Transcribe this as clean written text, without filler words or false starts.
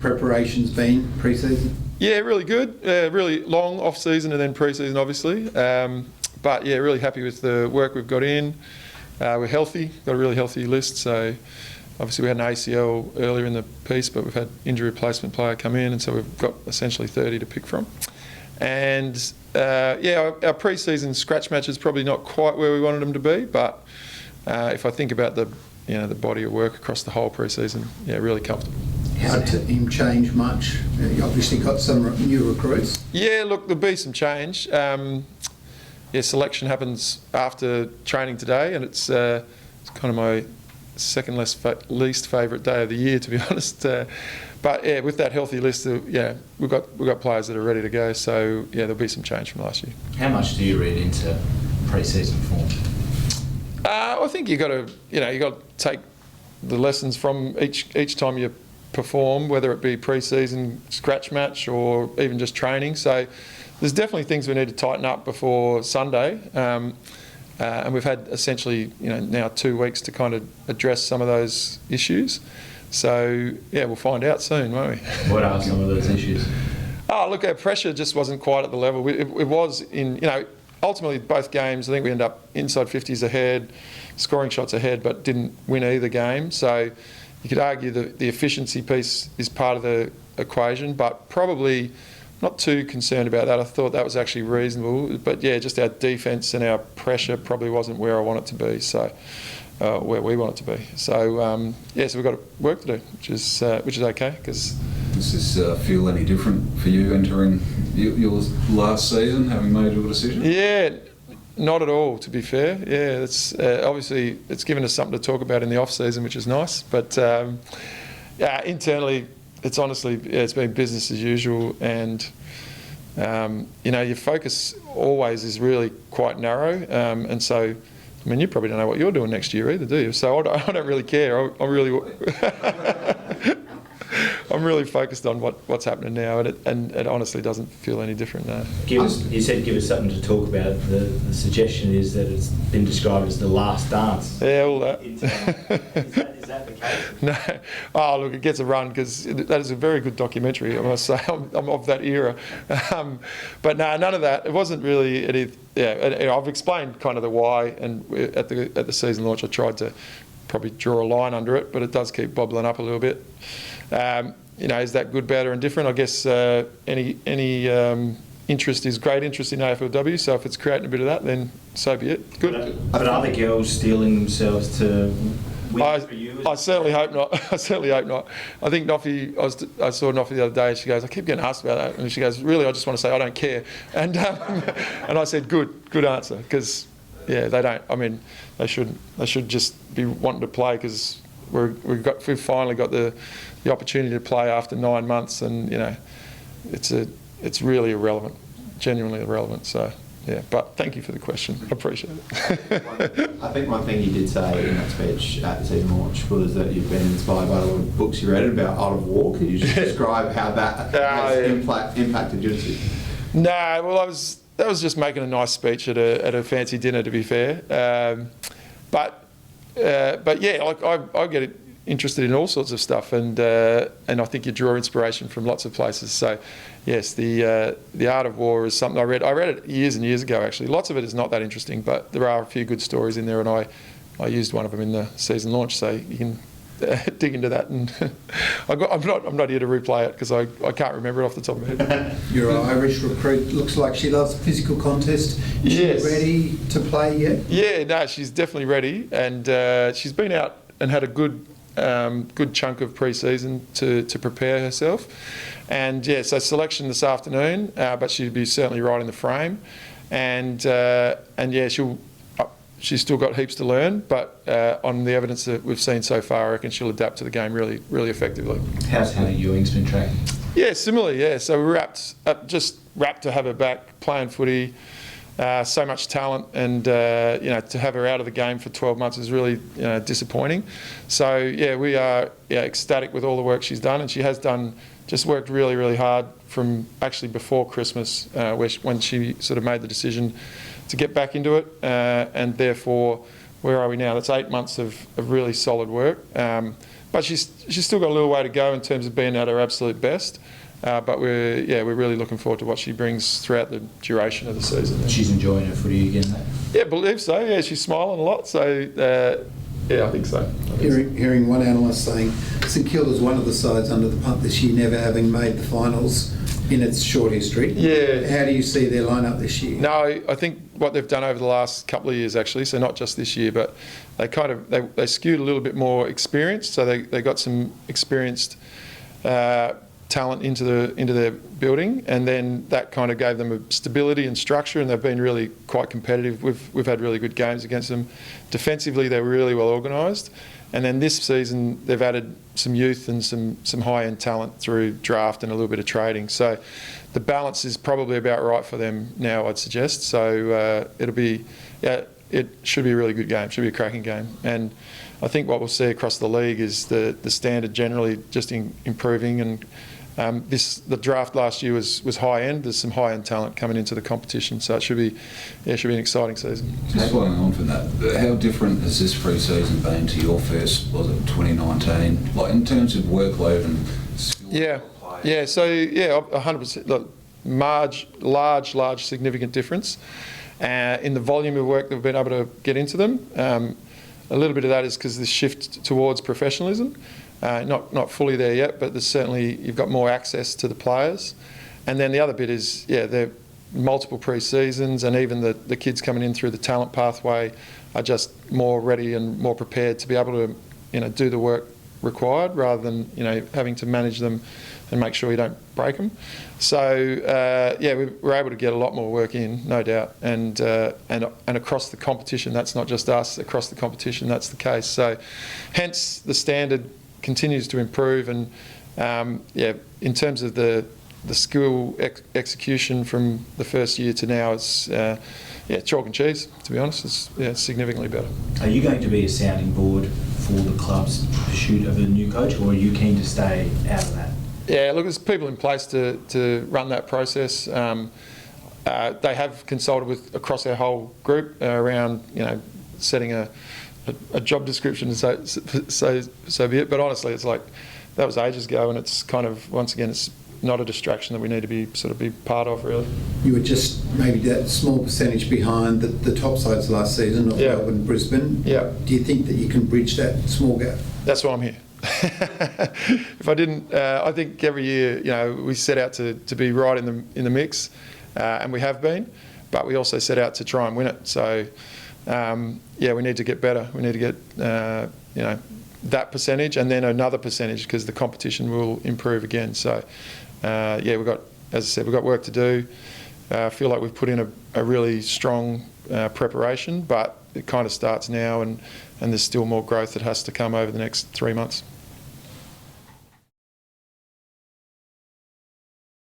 preparations been pre-season? Yeah, really good. Really long off-season and then pre-season, obviously. But yeah, really happy with the work we've got in. We're healthy, got a really healthy list. So obviously we had an ACL earlier in the piece, but we've had injury replacement player come in, and so we've got essentially 30 to pick from. And yeah, our pre-season scratch match is probably not quite where we wanted them to be, but if I think about the body of work across the whole pre-season, yeah, really comfortable. How did him change much? You obviously got some new recruits. Yeah, look, there'll be some change. Yeah, selection happens after training today, and it's kind of my second least favourite day of the year, to be honest. But yeah, with that healthy list, yeah, we've got players that are ready to go. So yeah, there'll be some change from last year. How much do you read into pre-season form? I think you got to take the lessons from each time you perform, whether it be pre-season scratch match or even just training. So there's definitely things we need to tighten up before Sunday, and we've had essentially now 2 weeks to kind of address some of those issues. So yeah, we'll find out soon, won't we? What are some of those issues? Oh, look, our pressure just wasn't quite at the level. It was in, ultimately both games, I think we ended up inside 50s ahead, scoring shots ahead, but didn't win either game. So you could argue that the efficiency piece is part of the equation, but probably not too concerned about that. I thought that was actually reasonable. But yeah, just our defence and our pressure probably wasn't where I want it to be, so where we want it to be. So yeah, so we've got work to do, which is okay. Because does this feel any different for you entering your last season, having made your decision? Yeah. Not at all, to be fair. Yeah, it's obviously it's given us something to talk about in the off season, which is nice. But yeah, internally, it's honestly it's been business as usual, and your focus always is really quite narrow. And so, I mean, you probably don't know what you're doing next year either, do you? So I don't really care. I'm really focused on what's happening now, and it honestly doesn't feel any different now. You said give us something to talk about. The suggestion is that it's been described as the last dance. Yeah, all that. Is that the case? No. Oh, look, it gets a run because that is a very good documentary, I must say. I'm of that era. But no, none of that. It wasn't really any. Yeah, I've explained kind of the why, and at the season launch, I tried to probably draw a line under it, but it does keep bobbling up a little bit. Is that good, bad, or indifferent? I guess any interest is great interest in AFLW. So if it's creating a bit of that, then so be it. Good. But are the girls steeling themselves to win for you? I certainly hope not. I certainly hope not. I think Noffy. I saw Noffy the other day, and she goes, "I keep getting asked about that," and she goes, "Really, I just want to say I don't care." And and I said, "Good answer," because yeah, they don't. I mean, they should just be wanting to play because we've finally got the opportunity to play after 9 months, and it's really irrelevant, genuinely irrelevant. So yeah, but thank you for the question. I appreciate it. I think one thing you did say in that speech at the season launch was that you've been inspired by a lot of books you read about Art of War. Can you just describe how that has impacted your decision? No, well, that was just making a nice speech at a fancy dinner, to be fair. But yeah, like I get interested in all sorts of stuff, and I think you draw inspiration from lots of places. So yes, the Art of War is something I read. I read it years and years ago, actually. Lots of it is not that interesting, but there are a few good stories in there, and I used one of them in the season launch, so you can dig into that. And I'm not here to replay it because I can't remember it off the top of my head. Your Irish recruit looks like she loves physical contest. Is she ready to play yet? Yeah, no, she's definitely ready, and she's been out and had a good chunk of pre-season to prepare herself. And yeah, so selection this afternoon, but she'll be certainly right in the frame. And yeah, she's still got heaps to learn, but on the evidence that we've seen so far, I reckon she'll adapt to the game really, really effectively. How's Hannah Ewing's been tracking? Yeah, similarly, yeah. So we're just rapt to have her back playing footy. So much talent, and to have her out of the game for 12 months is really disappointing. So yeah, we are ecstatic with all the work she's done, and she has just worked really, really hard from actually before Christmas, when she sort of made the decision to get back into it, and therefore, where are we now? That's 8 months of really solid work. but she's still got a little way to go in terms of being at her absolute best. But we're really looking forward to what she brings throughout the duration of the season. She's enjoying her footy again, though? Yeah, I believe so. Yeah, she's smiling a lot. So yeah, I think so. Hearing one analyst saying St Kilda's one of the sides under the pump this year, never having made the finals in its short history. Yeah. How do you see their lineup this year? No, I think what they've done over the last couple of years, actually, so not just this year, but they skewed a little bit more experienced. So they got some experienced talent into their building, and then that kind of gave them a stability and structure, and they've been really quite competitive. We've had really good games against them. Defensively, they're really well organised, and then this season they've added some youth and some high-end talent through draft and a little bit of trading. So the balance is probably about right for them now, I'd suggest. So it should be a really good game. Should be a cracking game, and I think what we'll see across the league is the standard generally just improving. And the draft last year was high end. There's some high end talent coming into the competition, so it should be an exciting season. Just following on from that, how different has this pre-season been to your first, 2019? Like in terms of workload and skill? Yeah. So 100%. Look, large, significant difference in the volume of work that we've been able to get into them. A little bit of that is because this shift towards professionalism. Not fully there yet, but there's certainly, you've got more access to the players. And then the other bit is, they're multiple pre-seasons, and even the kids coming in through the talent pathway are just more ready and more prepared to be able to, do the work required, rather than, having to manage them and make sure you don't break them. So, we're able to get a lot more work in, no doubt. And across the competition, that's not just us, across the competition, that's the case. So, hence the standard continues to improve, and in terms of the skill execution from the first year to now, it's chalk and cheese, to be honest. It's significantly better. Are you going to be a sounding board for the club's pursuit of a new coach, or are you keen to stay out of that? Yeah, look, there's people in place to run that process. They have consulted with across our whole group around setting a job description, and so be it. But honestly, it's like that was ages ago, and it's kind of, once again, it's not a distraction that we need to be part of, really. You were just maybe that small percentage behind the top sides last season of Melbourne and Brisbane. Yeah. Do you think that you can bridge that small gap? That's why I'm here. If I didn't, I think every year, we set out to be right in the mix, and we have been, but we also set out to try and win it. So, we need to get better. We need to get, that percentage and then another percentage, because the competition will improve again. So, we've got, as I said, we've got work to do. I feel like we've put in a really strong preparation, but it kind of starts now, and there's still more growth that has to come over the next 3 months.